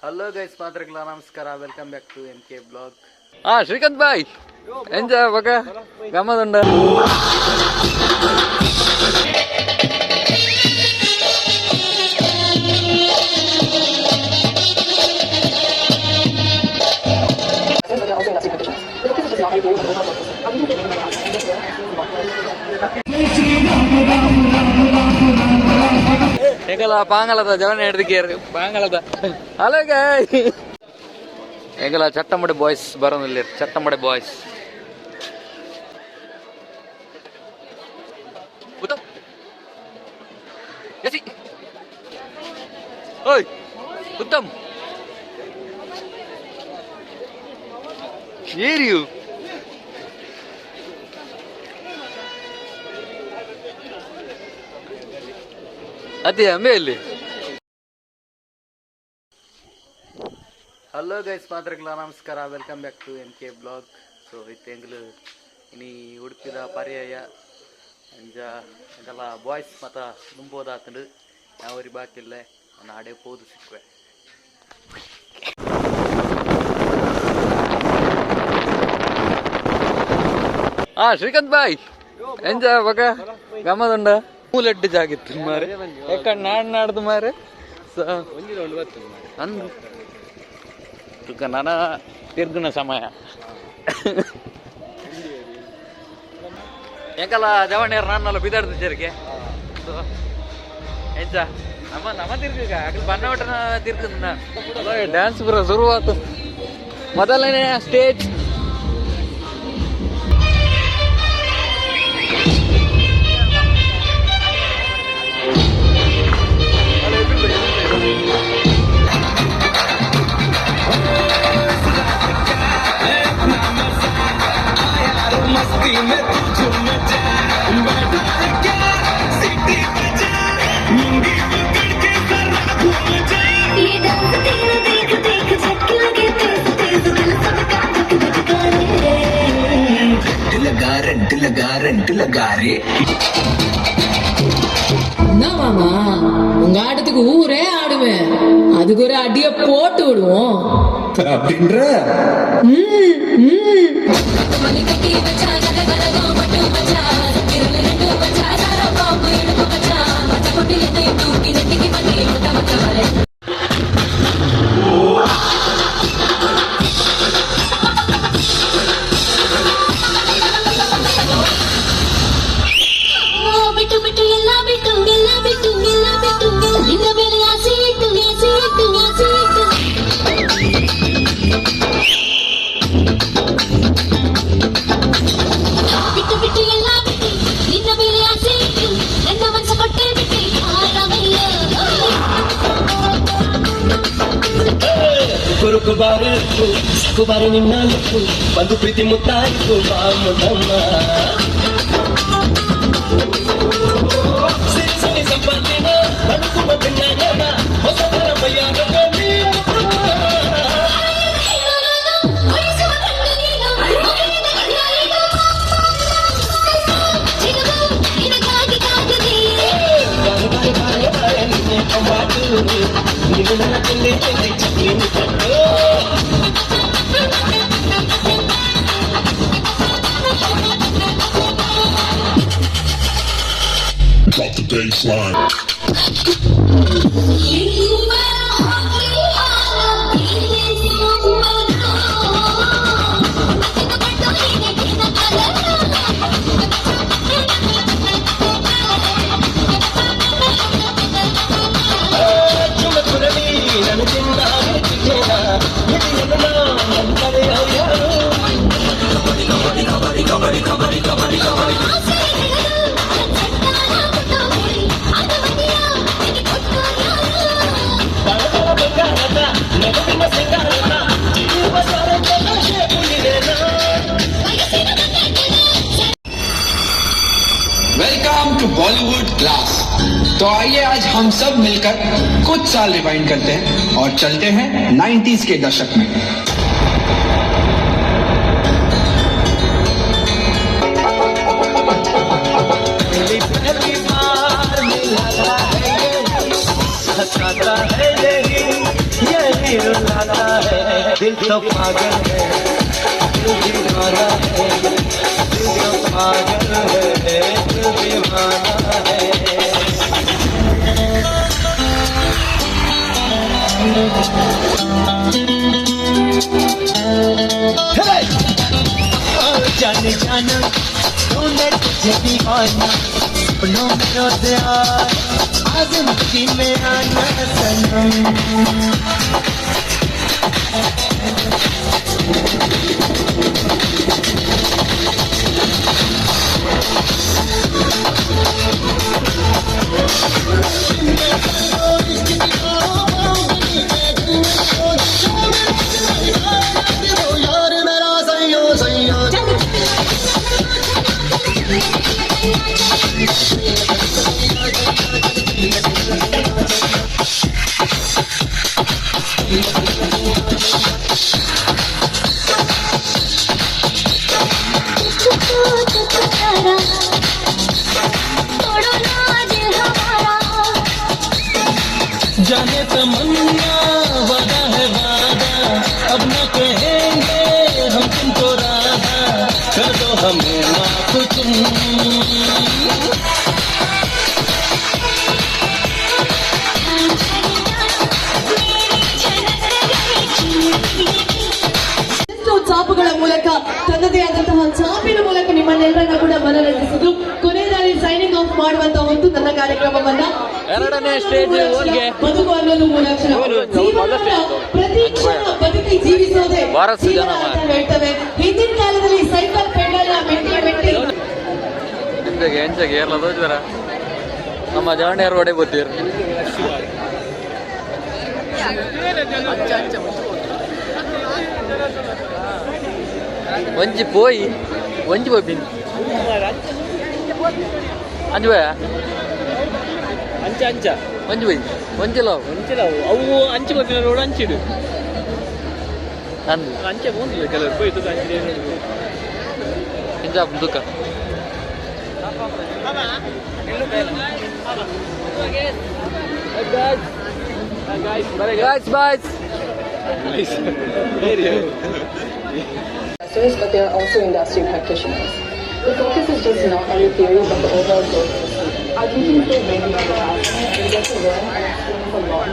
Hello guys ಮಾತ್ರಕ್ಲ ನಮಸ್ಕಾರ, welcome back to MK vlog. Srikanth ಬಾಯ್ ಎಂಜಾಯ್ ಬಗ ಗಮ್ಮದುಂಡ. ಹೆಂಗಲ್ಲ ಪಾಂಗಲದ ಜವನ ಹಿಡ್ದಿಕ್ಕೇರಿ ಪಾಂಗಲದ ಅಲಗ ಹೆಂಗಲ್ಲ ಚಟ್ಟಂಬಡಿ ಬಾಯ್ಸ್ ಬರೋದಿಲ್ಲ, ಚಟ್ಟಂಬಡಿ ಬಾಯ್ಸ್ ಓಯ್ ಉತ್ತಮ್ ಏರಿಯು ಅದೇ ಆಮೇಲೆ. ಹಲೋ ಗೈಸ್ ಮಾತ್ರಕ್ಲ ನಮಸ್ಕಾರ, welcome back to MK vlog. So ಇತ್ತೆಂಗ್ಲು ಇನಿ ಉಡುಪಿದ ಪರ್ಯಾಯ ಎಂಜಲ್ಲ ಬಾಯ್ಸ್ ಮತ ನುಂಬೋದಾತಂಡು ಯಾವರಿ ಬಾಕಿಲ್ಲ ನಾಡೆ ಪೋದು ಸಿಕ್ಕುವೆ. ಶ್ರೀಕಾಂತ್ ಬಾಯ್ ಎಂಜಾಯ್ ಬಗ ಗಮ್ಮದುಂಡ. ಮೂಲೆಡ್ಡು ಜಾಗಿತ್ತು ಮಾರೆ ಯಾಕಂಡ್ ನಾಡ್ದು ಮಾರೆ ಅಂದು ನನ್ನ ತಿರ್ಗಿನ ಸಮಯ ಯಾಕಲ್ಲ ಜವಣ್ಯರು ನಾನೆಲ್ಲ ಬಿದ್ದಾಡ್ತಿದ್ದರಿಗೆ ಎಂಚ ನಮ್ಮ ತಿರ್ಗ ಬಣ್ಣ ಒಟ್ಟನ ತಿರ್ಗದ ಡ್ಯಾನ್ಸ್ ಬರೋ ಶುರುವಾತು. ಮೊದಲನೇ ಸ್ಟೇಜ್ ரெண்டு லகாரே என்ன மாமா, உங்க ஆட்டத்துக்கு ஊரே ஆடுவேன், அதுக்கு ஒரு அடிய போட்டு விடுவோம் அப்படின்ற. ಕುಬಾರಿ ನಿನ್ನ ಲುಕ್ಕು ಬಂದು ಪ್ರೀತಿ ಮುತ್ತಾಯಿತು ಬಾಮುದಮ್ಮ ಸಿರಿಸನಿ ಸಂಪಾದಿನ ಬದುಕುವ ಭಿನ್ನಾಗನ ಹೊಸದರ ಮೈಯಾಗ ನೀನು ನನ್ನ ಚೆಲ್ಲಿ ಚೆಲ್ಲಿ ಚಕ್ಲಿನ ಕಟ್ಟು. Drop the baseline. Welcome to Bollywood class. तो आइए आज हम सब मिलकर कुछ साल रिवाइंड करते हैं और चलते हैं 90s के दशक में। हंसाता है यही दिल तो पागल है, दिल दीवाना है, दिल तो पागल है, दिल दीवाना है। जाने जाना तूने तुझे दीवाना, सपनों में रोते आ जिंदगी में आना सनम। जाने तमन्ना वादा है वादा, अब न कहेंगे हम तुमको राधा, कर दो हमें माफ तुम। ಚಾಪುಗಳ ಮೂಲಕ ತನ್ನದೇ ಆದಂತಹ ಚಾಪಿನ ಮೂಲಕ ನಿಮ್ಮನ್ನೆಲ್ಲರನ್ನ ಕೂಡ ಮನರಂಜಿಸಿದ್ರು. ಕೊನೆಯದಾಗಿ ಸೈನಿಂಗ್ ಆಫ್ ಮಾಡುವಂತಹ ಒಂದು ನನ್ನ ಕಾರ್ಯಕ್ರಮವನ್ನ ಎರಡನೇ ಸ್ಟೇಜ್ ಬದುಕು ಅನ್ನೋದು ಮೂಲಾಕ್ಷರ. ಪ್ರತಿ ಕ್ಷಣ ಬದುಕಿ ಜೀವಿಸೋದೇ ಜೀವನ ಅಂತ ಹೇಳ್ತವೆ. ಹಿಂದಿನ ಕಾಲದಲ್ಲಿ ಸೈಕಲ್ ಪೆಡಲ್ ಮೆಟ್ಟಿ ಎಂಚಗೆ ಎಲ್ಲ ತೋರಿದಾರ ನಮ್ಮ ಜಾಂಡಿಯರು ಒಡೆ ಗೊತ್ತಿರು ಒಂಜಿ ಪೋಯಿ ಒಂಜಿ ಬಬ್ಬಿನ್ ಅಂಜು ಬಯ ಅಂಚ ಅಂಚ ಒಂಜಿ ಬೈ ಒಂಚಿಲವು ಅಂಚಿಲವು ಅವು ಅಂಚೆ ಗೊತ್ತಿಲ್ಲ ರೋಡ್ ಅಂಚಿಡು ನಂದು ಅಂಚೆ ಬಂದಿಲ್ಲ ಕೆಲವರು ಹೋಯ್ತು ಅಂಚಿದೆ ಹಿಂಜಾಪ್ ದುಃಖ But they are also industry practitioners. The focus is just not on the theory, but the overall goal. Our teaching is very passionate. We get to learn and experience a lot.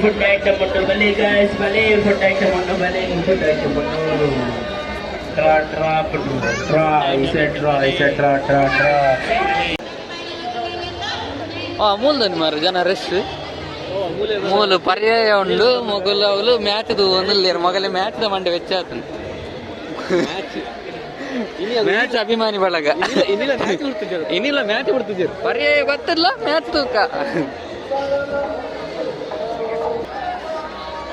Food item guys, food item ಮೂಲ್ದನಿ ಮಾರ ಜನ rest ಮೂಲು ಪರ್ಯಾಯ ಉಂಡು ಮೊಗಲು ಅವಳು ಮ್ಯಾಚ್ದು ಒಂದಿಲ್ಲ ಮಗಲೇ ಮ್ಯಾಚ್ದ ಮಂಡೆ ವೆಚ್ಚ ಆತನು match ಅಭಿಮಾನಿ ಬಳಗ ಇನ್ನಿಲ್ಲ ಮ್ಯಾಚ್ ಬಿಡ್ತಿದ್ದೀರಿ ಪರ್ಯಾಯ ಗೊತ್ತಿಲ್ಲ ಮ್ಯಾಚ್ ತೂಕ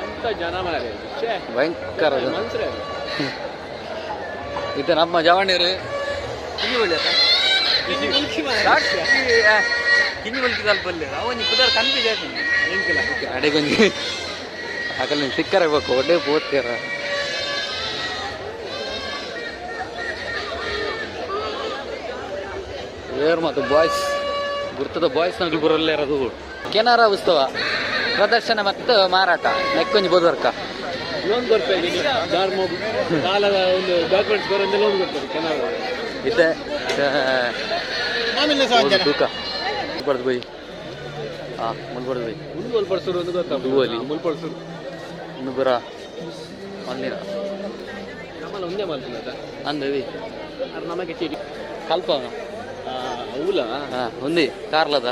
ಅಂತ ಜನ ಮಾರಿ ಭಯಂಕರ ಇದು ನಮ್ಮ ಜವಾಣಿಯರು ಕಿಂಡಿ ಬಲ್ಕಿ ಸ್ವಲ್ಪ ಅವನಿ ಪುದರ್ ಕನ್ಫ್ಯೂಸ್ ಆಯ್ತೀನಿ ಎಂಕಿಲ್ಲ ಅಡೆಗೊಂದು ಆಗಲ್ಲ ಸಿಕ್ಕರ ಬೇಕು ಒಡ್ಡೆ ಓದ್ತೀರ ಬೇರೆ ಮತ್ತು ಬಾಯ್ಸ್ ಗುರ್ತದ ಬಾಯ್ಸ್ ನಗಲು ಬರಲ್ಲ ಇರೋದು ಕೆನರಾ ಉತ್ಸವ ಪ್ರದರ್ಶನ ಮತ್ತು ಮಾರಾಟ ನೆಕ್ಕೊಂಜಿ ಬೋದ್ವರ್ಕ ಲೋನ್ ಕೊಡ್ತಾರೆ ಸಾಲದ ಒಂದು ಡಾಕ್ಯುಮೆಂಟ್ಸ್ ಬರೋದೇ ಲೋನ್ ಕೊಡ್ತಾರೆ ಕೆನರಾ ಇದೆ ತೂಕ ಬರ್ದು ಬೈ ಹಾಂ ಮುಲ್ಬರ್ದು ಬೈ ಮುಲ್ಗೋಲ್ ಪಡ್ಸೋರು ಒಂದು ಗೊತ್ತಾಗ್ತದೆ ಮುಲ್ಪಡ್ಸೋರು ಇನ್ನು ಬರ ಒಂದಿನ ನಮ್ಮಲ್ಲಿ ಒಂದೇ ಮಾಡ್ತೀನಿ ಅದ ಅಂದವಿ ಅದು ನಮಗೆ ಚೀಟಿ ಕಲ್ಪ ಅವಲ ಹಾಂ ಒಂದಿ ಕಾರ್ಲದ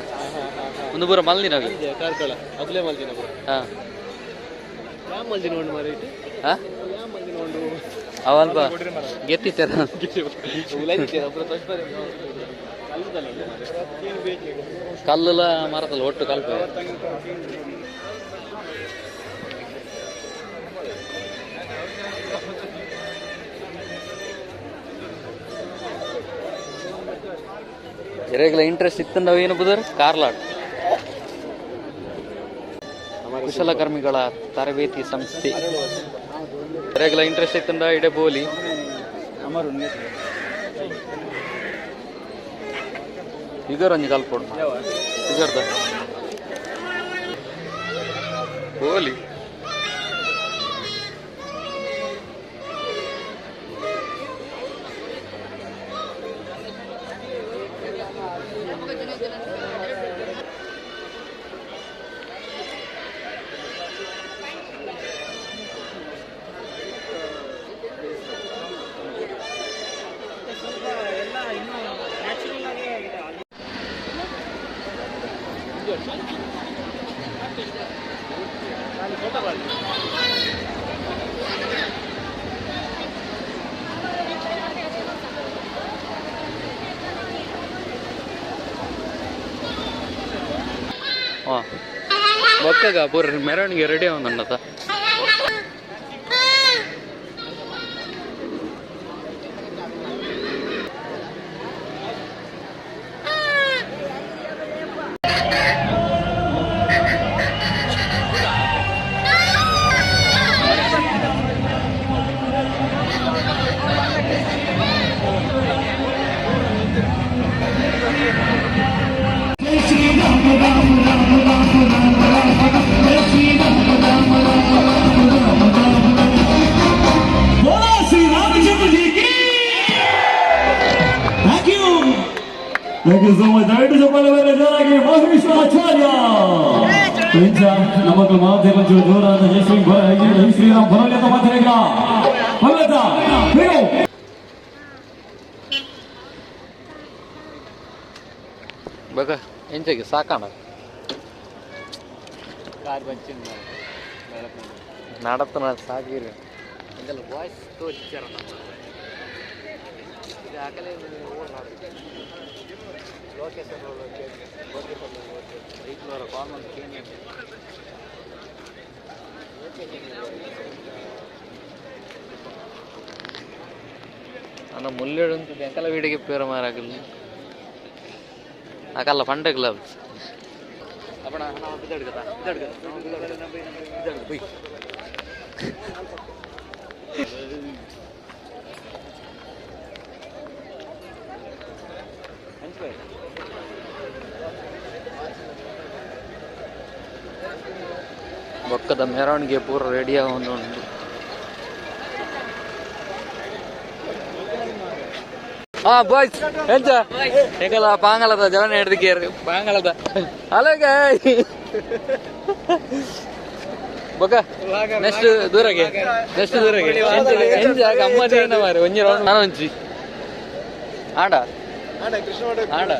ಒಂದು ಬರ ಮಲ್ದಿನ ಕಾರ್ಕಳ ಅಗ್ಲೇ ಮಲ್ದಿನ ಹಾಂ ಯಾವ ಮಲ್ದಿನ ಉಂಡು ಮಾರೈತಿ ಹಾಂ ಯಾವ ಮಲ್ದಿನ ಉಂಡು ಅವಲ್ಪ ಗೆತ್ತಿತ್ತಾರ ಕಲ್ಲುಲ ಮರದಲ್ಲ ಒಟ್ಟು ಕಲ್ಪ ಎರೆಗಳ ಇಂಟ್ರೆಸ್ಟ್ ಇತ್ತಂದ ಏನು ಬುದರ್ ಕಾರ್ಲಾಡ್ ಕುಶಲಕರ್ಮಿಗಳ ತರಬೇತಿ ಸಂಸ್ಥೆ ಎರೆಗಳ ಇಂಟ್ರೆಸ್ಟ್ ಇತ್ತಂದ ಇಡೆ ಬೋಲಿ ಫಿಗರ್ ಒಂಜಿ ಕಲ್ಪೊಡು ಫಿಗರ್ದ ಕೋಲಿ ಒಕ್ಕಗ ಪೂರ ಮೆರವಣಿಗೆ ready ಅವನನ್ನತ Thank you so much. Thank you so much. Maheshwaracharya. Incha namak maadhyam jodhara jai Shri Ram bharale to mathrega. Bhalata. Phiro. ಬಗ ಎಂಚಗೆ ಸಾಕಾಣ ಕಾರ್ ಬಂಚಿನ ನಾಡತ್ತನ ಸಾಕಿರಿ ಇದೆಲ್ಲ ವಾಯ್ಸ್ ತೋರಿಸ್ತಾರ ನಮ್ಮ ಇದು ಆಗಲೇ ಲೊಕೇಶನ್ ರೈತವರ ಕಾಮನ್ ಕೇನೆ ಅನ್ನ ಮುಲ್ಲೆಡಂತ ಎಂಕಲ ವೀಡಿಗೆ ಪೇರ ಮಾರಾಗಲ್ಲ ಅಕಲ್ಲ ಫಂಡೆ ಗ್ಲವ್ಸ್ ಅಪ್ಪಣ ನಾವು ಬಿದಡ್ಗದ ಬಿದಡ್ಗದ ಬೊಕ್ಕದ ಮೆರವಣಿಗೆ ಪೂರ ರೆಡಿ ಆಗೊಂಡು ಬಾಯ್ಸ್ ಎಂಚ ಎಂಕಲ ಪಾಂಗಲದ ಜವನ ಹಿಡ್ದಿಕೇರಿ ಪಾಂಗಲದ ಅಲಗ ಬೊಕ್ಕ ನೆಕ್ಸ್ಟ್ ದೂರಗೆ ಎಂಚ ಗಮ್ಮತ್ತೇನ ಮಾರಿ ಒಂಜಿ ರೌಂಡ್ ನಾನು ಒಂಚಿ ಆಂಡ ಆಂಡ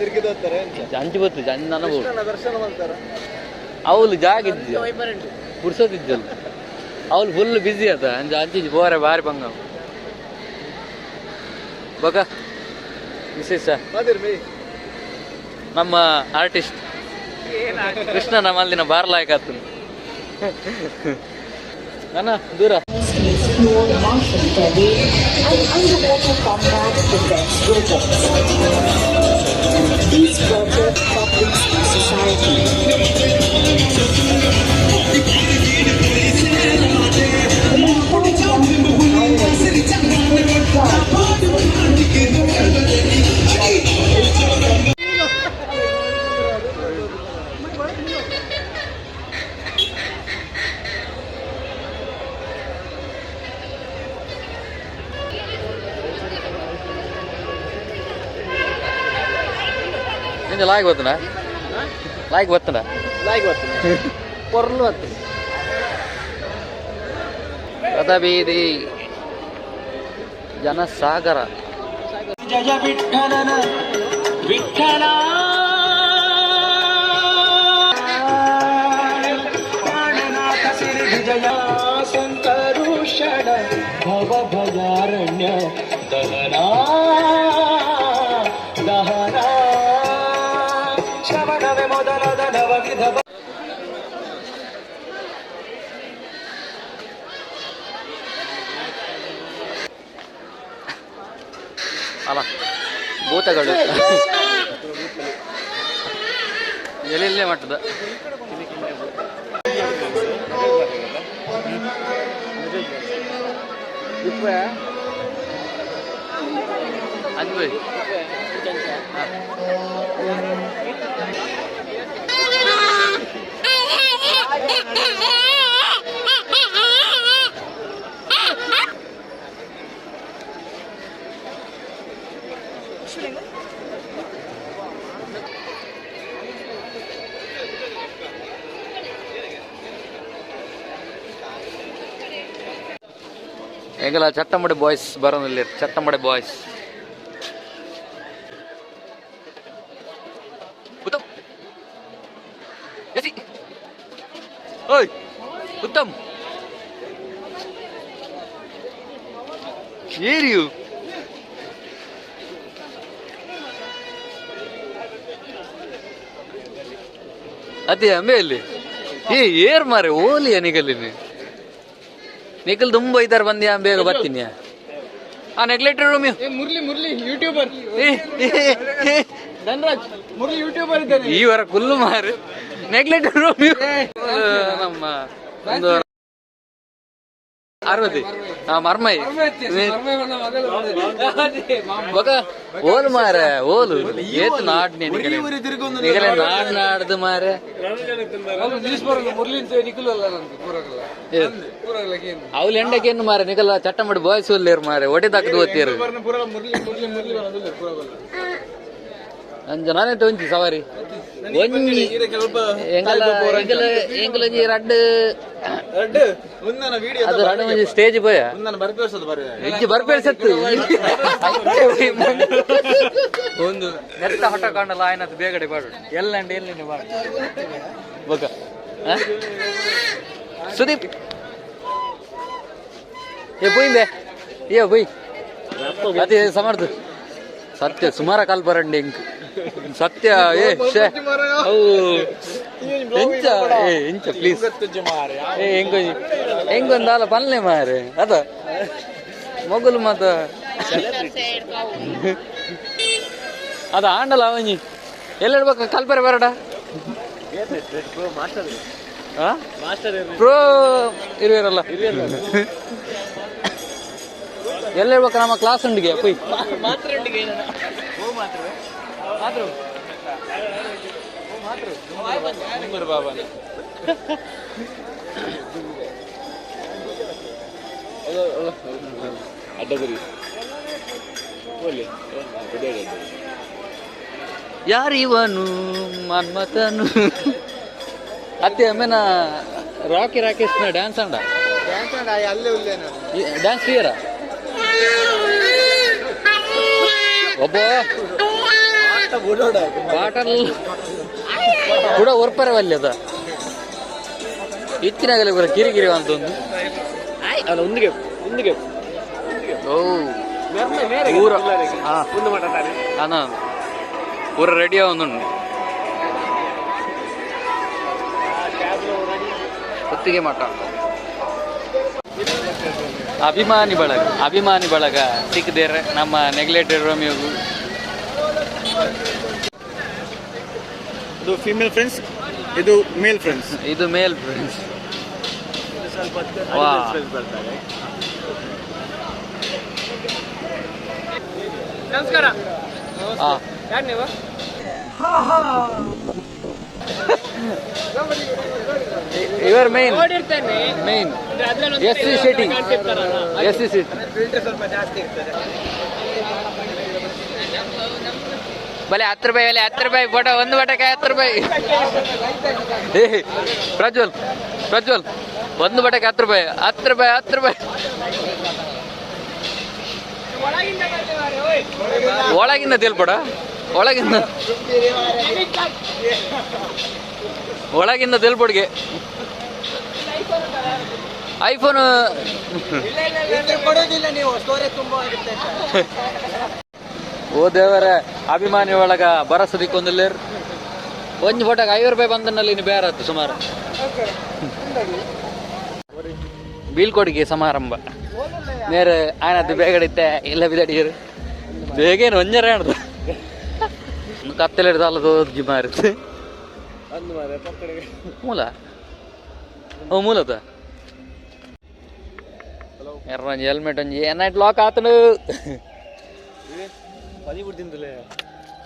ಅಂಚಿ ಬತ್ತು ಅಂಚಿ ನನಗೂ ಅವಳು ಜಾಗ ಇದ್ದ ಪುರ್ಸೋದಿದ್ದಲ್ಲ ಅವಳು ಫುಲ್ ಬ್ಯುಸಿ ಅದ ಅಂಚಿ ಬೋರೆ ಬಾರಿ ಪಂಗ ಬೊಕ್ಕ ವಿಶೇಷ ನಮ್ಮ ಆರ್ಟಿಸ್ಟ್ ಕೃಷ್ಣ ನಮ್ಮಲ್ಲಿನ ಬಾರ್ಲಾಯಕ ಆತು ನನ್ನ ದೂರ explore martial terrain and underwater combat defense robots. These projects public society. లాగ్ పోతున్నా పొరలు వస్తుంది రథబీది ಜನಸಾಗರ ಜಯ ವಿಠ್ಠಲನ ವಿಠ್ಠಲ ಪ್ರಾಣನಾಥ ಸಿರಿ ವಿಜಯ ಸಂಕರುಷಣ ಭವ ಭಯಾರಣ್ಯ ದಹನಾ ದಹನಾ ಶ್ರವಣವೇ ಮೊದಲಾದ ನವವಿಧ ಅಲ್ಲ ಭೂತಗಳು ಎಲ್ಲೆಲ್ಲೇ ಮಟ್ಟದ ಅನ್ವಯ್ ಎಂಗಲ ಚಟ್ಟಂಬಡೆ ಬಾಯ್ಸ್ ಬರೋದಿಲ್ಲ, ಚಟ್ಟಂಬಡೆ ಬಾಯ್ಸ್. ಓಯ್ ಉತ್ತಮ್ ಏರಿಯು ಅದೇ ಆಮೇಲೆ ಏರ್ ಮಾರೆ ಓಲಿಯ ನಿಗಲಿನಿ ನಿಖಲ್ ತುಂಬ ಇದ್ದಾರೆ ಬಂದ್ಯಾ ಬೇಗ ಬರ್ತೀನಿ. ಆ neglected room Murli YouTuber Dhanraj Murli YouTuber ಇದ್ದಾನೆ ಈ ವಾರ ಫುಲ್ಲು ಮಾರು ನೆಗ್ಲೆಕ್ಟೆಡ್ ರೂಮ್ ನಮ್ಮ ಒಂದು 60 ಮರ್ಮೈ ಬಗ ಓಲು ಮಾರೆ ಓಲು ಏತು ನಾಡ್ನೆ ನಿಗಲೆ ನಾಡ್ ನಾಡ್ದು ಮಾರೆ ಅವ್ಲು ಎಂಡಕ್ಕೇನು ಮಾರೆ ನಿಗಲ ಚಟ್ಟ ಮಾಡಿ ಬಾಯ್ಸ್ ಒಲ್ಲೇರು ಮಾರೆ ಒಡೆದಾಕದು ಓದ್ತೀರು ಅಂಜ ನಾನೇ ಒಂಜಿ ಸವಾರಿ ಒಂಜಿ ಎಂಗಲಂಜಿ ರಡ್ಡು ಅದು ರಡ್ಡು ಒಂಜಿ ಸ್ಟೇಜ್ ಪೋಯ ಇಜ್ಜಿ ಬರ್ಪೇರ್ಸತ್ತು ಒಂದು ನೆತ್ತ ಹೊಟ್ಟ ಕಾಣಲ್ಲ ಆಯ್ನದು ಬೇಗಡೆ ಬಾಡು ಎಲ್ಲಂಡಿ ಎಲ್ಲಿ ಬಾಡು ಬೊಕ ಸುದೀಪ್ ಏ ಪೋಯಿಂದೆ ಏ ಪೋಯ್ ಅದೇ ಸಮರ್ಥ ಸತ್ಯ ಸುಮಾರ ಕಾಲ್ ಬರಂಡಿ ಇಂಕ್ ಸತ್ಯ ಏ ಎಂಚ ಏ ಎಂಚ ಪ್ಲೀಸ್ ಏ ಹೆಂಗೊಂದಾಲ ಪಲ್ಲೆ ಮಾರೆ ಅದ ಮೊಗಲು ಮತ ಅದ ಆಂಡಲ ಅವನಿ ಎಲ್ಲಿಡ್ಬೇಕ ಕಲ್ಪರೆ ಬರಡ ಪ್ರೋ ಇರುವಿರಲ್ಲ ಎಲ್ಲಿರ್ಬೇಕ ನಮ್ಮ ಕ್ಲಾಸ್ ಉಂಡಿಗೆ ಪುಯ್ ಯಾರಿವನು ಮನ್ಮಥನು ಅತ್ತೆ ಆಮೇನ ರಾಕಿ ರಾಕೇಶ್ ಡ್ಯಾನ್ಸ್ ಅಂಡ ಡ್ಯಾನ್ಸ್ ಕ್ಲಿಯರಾ ಒಬ್ಬ ಬಾಟಲ್ ಕೂಡ ಒರ್ಪರವಲ್ಲಿ ಅದ ಇತ್ತಿನಾಗಲಿ ಬರ ಕಿರಿಕಿರಿ ಅಂತ ಒಂದು ಅಲ್ಲ ಒಂದಿಗೆ ಓ ಊರ ಅಣ್ಣ ಊರ ರೆಡಿಯ ಒಂದುಂಡು ಹೊತ್ತಿಗೆ ಮಠ ಅಭಿಮಾನಿ ಬಳಗ ಸಿಕ್ಕಿದೇರೆ ನಮ್ಮ ನೆಗ್ಲೆಕ್ಟೆಡ್ ರೋಮಿಯೋಗು. ಇದು ಫೀಮೇಲ್ ಫ್ರೆಂಡ್ಸ್, ಇದು ಮೇಲ್ ಫ್ರೆಂಡ್ಸ್. ಇದು ಮೇಲ್ ಫ್ರೆಂಡ್ಸ್. ನಮಸ್ಕಾರ. ಯಾರು ನೀವು? ಇವರ್ ಮೇನ್ ಎಸ್ ಸಿ ಶೆಟ್ಟಿ. ಬಲೆ 10 ರೂಪಾಯಿ ಬಲೆ 10 ರೂಪಾಯಿ ಫೋಟೋ ಒಂದು ಬಟಕ್ಕೆ 10 ರೂಪಾಯಿ. ಪ್ರಜ್ವಲ್ ಒಂದು ಬಟಕ್ಕೆ 10 ರೂಪಾಯಿ 10 ರೂಪಾಯಿ 10 ರೂಪಾಯಿ. ಒಳಗಿಂದ ತೇಲ್ಪಡ ಒಳಗಿಂದ ತೇಲ್ಪಡ್ಗೆ ಐಫೋನ್ ಓ ದೇವರ ಅಭಿಮಾನಿ ಒಳಗ ಬರಸದಿಕ್ಕೊಂದಿಲ್ಲ ಒಂದು ಫೋಟೋಗೆ 50 ರೂಪಾಯಿ ಬಂದನಲ್ಲಿ ಇನ್ನು ಬೇರೆ ಆಯ್ತು ಸುಮಾರು. ಬೀಳ್ಕೊಡಿಗೆ ಸಮಾರಂಭ ನೇರ ಆನದ್ದು ಬೇಗಡಿತ್ತೆ ಇಲ್ಲ ಬಿದಡಿಯರು ಬೇಗೇನು ಒಂಜರ ಹೇಳ್ದು ಕತ್ತಲಿಡ್ದು ಅಲ್ಲದು ಒಜ್ಜಿ ಮಾರುತ್ತೆ ಮೂಲ ಮೂಲದ ಎರೊಂಜಿ ಹೆಲ್ಮೆಟ್ ಒಂಜಿ ಏನಾಯ್ತು ಲಾಕ್ ಆತನು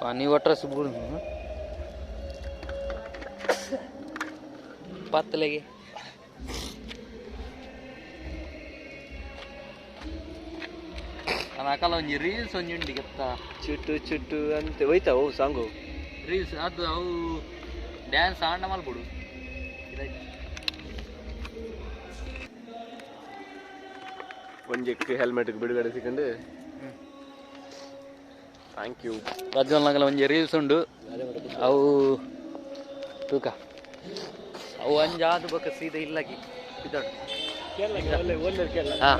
ಪನಿ ಒಟ್ರ ಸುಬ್ಬು ಪತ್ತಲೆಗೆ ನಾನು ಹಾಕಲ್ಲ ಒಂಜಿ ರೀಲ್ಸ್ ಒಂಜಿ ಉಂಡಿ ಗೊತ್ತಾ ಚುಟ್ಟು ಚುಟ್ಟು ಅಂತ ಹೋಯ್ತಾವು ಸಾಂಗು ರೀಲ್ಸ್ ಅದು ಅವು ಡ್ಯಾನ್ಸ್ ಆಂಡ ಮಲ್ಬಿಡು ಒಂಜಕ್ಕೆ ಹೆಲ್ಮೆಟ್ಗೆ ಬಿಡುಗಡೆ ಸಿಕ್ಕಂಡು ಥ್ಯಾಂಕ್ ಯು ಪ್ರಜ್ವಲ್ನಾಗಲ್ಲ ಒಂಜಿ ರೀಲ್ಸ್ ಉಂಡು ಅವು ತೂಕ ಅವು ಅಂಜಾದು ಬೊಕ್ಕ ಸೀದಾ ಇಲ್ಲಗಿ ಇದ್ದಾಡು ಹಾಂ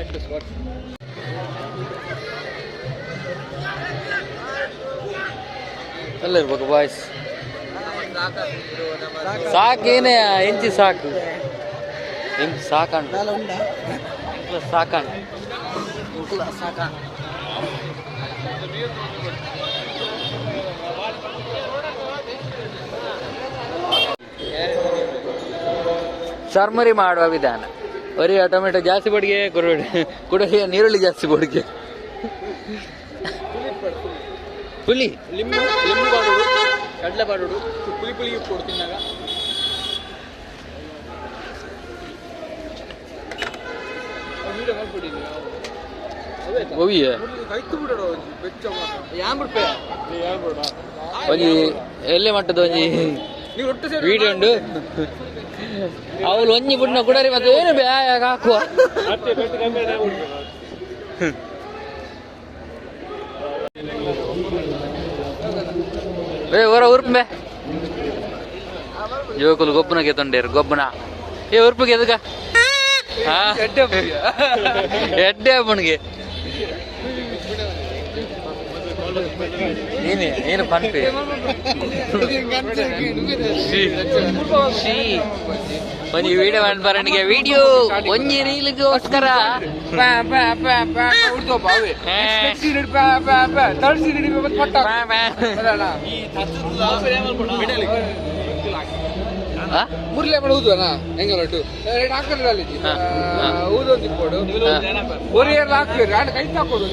ಎಲ್ಲ ಇರ್ಬೇಕು ಬಾಯ್ಸ್ ಸಾಕೇನೆ ಎಂಚಿ ಸಾಕು ಎಂಚಿ ಸಾಕಾಂಡ ಸಾಕಾಂಡ ಸಾಕಾಂಡ ಚರ್ಮರಿ ಮಾಡುವ ವಿಧಾನ ಬರೀ ಟೊಮೆಟೊ ಜಾಸ್ತಿ ಬಡಿಗೆ ಕುಡಗೆ ನೀರುಳ್ಳಿ ಜಾಸ್ತಿ ಬಡಿಗೆ ಪುಳಿ ಲಿಂಬು ಲಿಂಬು ಬಾಡುಡು ಕಡಲೆ ಬಾಡುಡು ಪುಳಿ ಪುಳಿ ಉಪ್ಪು ಕೊಡ್ತಿನ್ನಾಗ ಒವಿಯ ಒಂಜಿ ಎಲ್ಲೆ ಮಟ್ಟದ ಒಂಜಿ ವಿಡಿಯೋ ಉಂಡು ಅವಳು ಒಂಜಿ ಬುಡ್ನ ಕುಡರಿ ಮತ್ತೆ ಏನು ಬ್ಯಾಗ ಹಾಕುವ ಹೊರ ಉರ್ಪೆ ಯುವಕುಲು ಗೊಬ್ಬನಗೆ ತೊಂಡೇರು ಗೊಬ್ಬನ ಏ ಉರ್ಪಿಗೆ ಎದಕ ಎಡ್ಡೆ ಅಪ್ಪನಿಗೆ ನೀನು ಪನ್ಪೆ ಒಂಜಿ ವಿಡಿಯೋ ಮಾಡ್ಬಾರನಿಗೆ ವಿಡಿಯೋ ಒಂಜಿ ರೀಲ್ಗೋಸ್ಕರ ಮುರ್ಲೆ ಮಾಡಿ ಊದುವನಾ ಹೆಂಗಲಟ್ಟು ಹಾಕಲ್ಲಿ ಊದೊಂದು ಇಪ್ಪೋಡು ಒರಿಯರ್ ಹಾಕ್ತೀರಿ ಆಡ ಕೈ ಹಾಕೋದು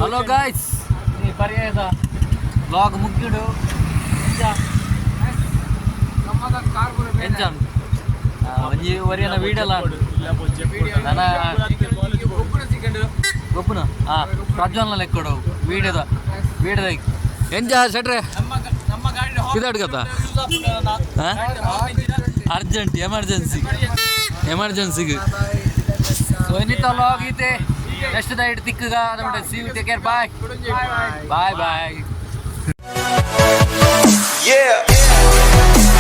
ಹಲೋ ಗಾಯ್ಸ್ ಈ ಪರ್ಯಾಯದ ಬ್ಲಾಗ್ ಮುಗಿಡು ಎಂಜಾನ್ ಒಂಜಿ ವರಿಯನ ವೀಡಿಯೋಲ ನನ್ನ ಗೊಪ್ಪುನ ಹಾಂ ಪ್ರಜ್ವಲ್ನ ಲೆಕ್ಕೊಡು ವೀಡಿಯೋದ ಎಂಜ ಸೆಟ್ರೆ ಇದಾಡ್ಗತ್ತ ಅರ್ಜೆಂಟ್ ಎಮರ್ಜೆನ್ಸಿಗೆ ಸೊ ಇನ್ನಿತ್ತ ಲಾಗ್ ಐತೆ ನೆಕ್ಸ್ಟ್ ದೈಟ್ ತಿಕ್ಕಗ ಅದಕ್ಕೆ see you take care bye bye Yeah.